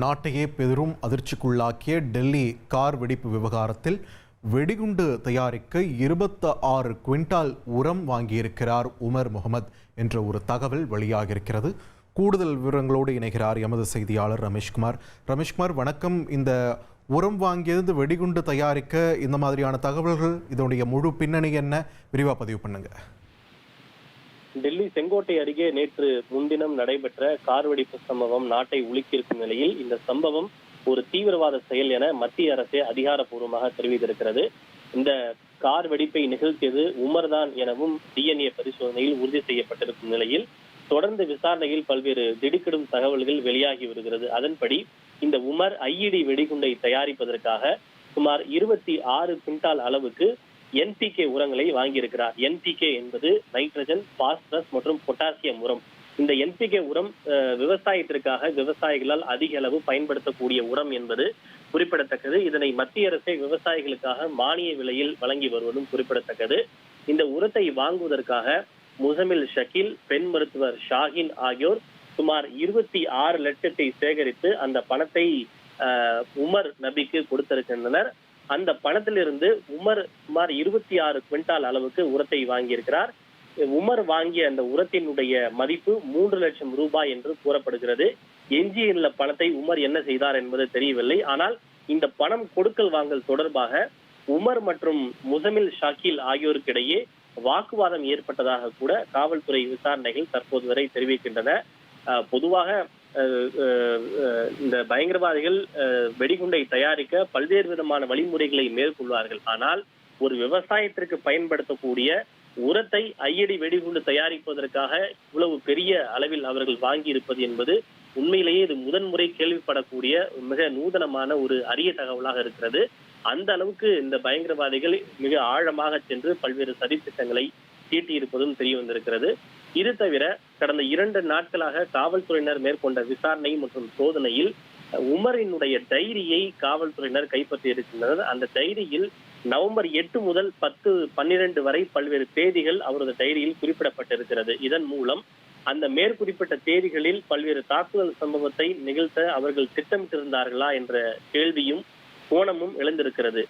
நாட்டையே பெரும் அதிர்ச்சிக்குள்ளாக்கிய டெல்லி கார் வெடிப்பு விவகாரத்தில் வெடிகுண்டு தயாரிக்க 26 குவிண்டால் உரம் வாங்கியிருக்கிறார் உமர் முகமது என்ற ஒரு தகவல் வெளியாகியிருக்கிறது. கூடுதல் விவரங்களோடு இணைகிறார் எமது செய்தியாளர் ரமேஷ்குமார். ரமேஷ்குமார், வணக்கம். இந்த உரம் வாங்கியது வெடிகுண்டு தயாரிக்க இந்த மாதிரியான தகவல்கள், இதனுடைய முழு பின்னணி என்ன, விரிவா பதிவு பண்ணுங்க. டெல்லி செங்கோட்டை அருகே நேற்று முன்தினம் நடைபெற்ற கார் வெடிப்பு சம்பவம் நாட்டை உலுக்கியிருக்கும் நிலையில் இந்த சம்பவம் ஒரு தீவிரவாத செயல் என மத்திய அரசே அதிகாரப்பூர்வமாக தெரிவித்திருக்கிறது. இந்த கார் வெடிப்பை நிகழ்த்தியது உமர் தான் எனவும் DNA பரிசோதனையில் உறுதி செய்யப்பட்டிருக்கும் நிலையில் தொடர்ந்து விசாரணையில் பல்வேறு திடுக்கிடும் தகவல்கள் வெளியாகி வருகிறது. அதன்படி இந்த உமர் IED வெடிகுண்டை தயாரிப்பதற்காக சுமார் 26 குவிண்டால் அளவுக்கு NPK உரங்களை வாங்கியிருக்கிறார். NPK என்பது நைட்ரஜன், பாஸ்பரஸ் மற்றும் பொட்டாசியம் உரம். இந்த NPK உரம் விவசாயத்திற்காக விவசாயிகளால் அதிக அளவு பயன்படுத்தக்கூடிய உரம் என்பது குறிப்பிடத்தக்கது. இதனை மத்திய அரசே விவசாயிகளுக்காக மானிய விலையில் வழங்கி வருவதும் குறிப்பிடத்தக்கது. இந்த உரத்தை வாங்குவதற்காக முசமில் ஷக்கீல், பெண் மருத்துவர் ஷாஹின் ஆகியோர் சுமார் 26 லட்சத்தை சேகரித்து அந்த பணத்தை உமர் நபிக்கு கொடுத்திருக்கின்றனர். அந்த பணத்திலிருந்து உமர் சுமார் 26 குவிண்டால் அளவுக்கு உரத்தை வாங்கியிருக்கிறார். உமர் வாங்கிய அந்த உரத்தினுடைய மதிப்பு 3 லட்சம் ரூபாய் என்று கூறப்படுகிறது. எஞ்சியுள்ள பணத்தை உமர் என்ன செய்தார் என்பது தெரியவில்லை. ஆனால் இந்த பணம் கொடுக்கல் வாங்கல் தொடர்பாக உமர் மற்றும் முசமில் ஷாக்கீல் ஆகியோருக்கிடையே வாக்குவாதம் ஏற்பட்டதாக கூட காவல்துறை விசாரணைகள் தற்போது வரை தெரிவிக்கின்றன. பொதுவாக இந்த பயங்கரவாதிகள் வெடிகுண்டை தயாரிக்க பல்வேறு விதமான வழிமுறைகளை மேற்கொள்வார்கள். ஆனால் ஒரு விவசாயத்திற்கு பயன்படுத்தக்கூடிய உரத்தை IED வெடிகுண்டு தயாரிப்பதற்காக இவ்வளவு பெரிய அளவில் அவர்கள் வாங்கி இருப்பது என்பது உண்மையிலேயே இது முதன்முறை கேள்விப்படக்கூடிய மிக நூதனமான ஒரு அரிய தகவலாக இருக்கிறது. அந்த அளவுக்கு இந்த பயங்கரவாதிகள் மிக ஆழமாக சென்று பல்வேறு சதித்திட்டங்களை தீட்டியிருப்பதும் தெரிய வந்திருக்கிறது. இது தவிர கடந்த 2 நாட்களாக காவல்துறையினர் மேற்கொண்ட விசாரணை மற்றும் சோதனையில் உமரினுடைய டைரியை காவல்துறையினர் கைப்பற்றி இருக்கின்றனர். அந்த டைரியில் நவம்பர் 8 முதல் 10-12 வரை பல்வேறு தேதிகள் அவரது டைரியில் குறிப்பிடப்பட்டிருக்கிறது. இதன் மூலம் அந்த மேற்குறிப்பிட்ட தேதிகளில் பல்வேறு தாக்குதல் சம்பவத்தை நிகழ்த்த அவர்கள் திட்டமிட்டிருந்தார்களா என்ற கேள்வியும் கோணமும் எழுந்திருக்கிறது.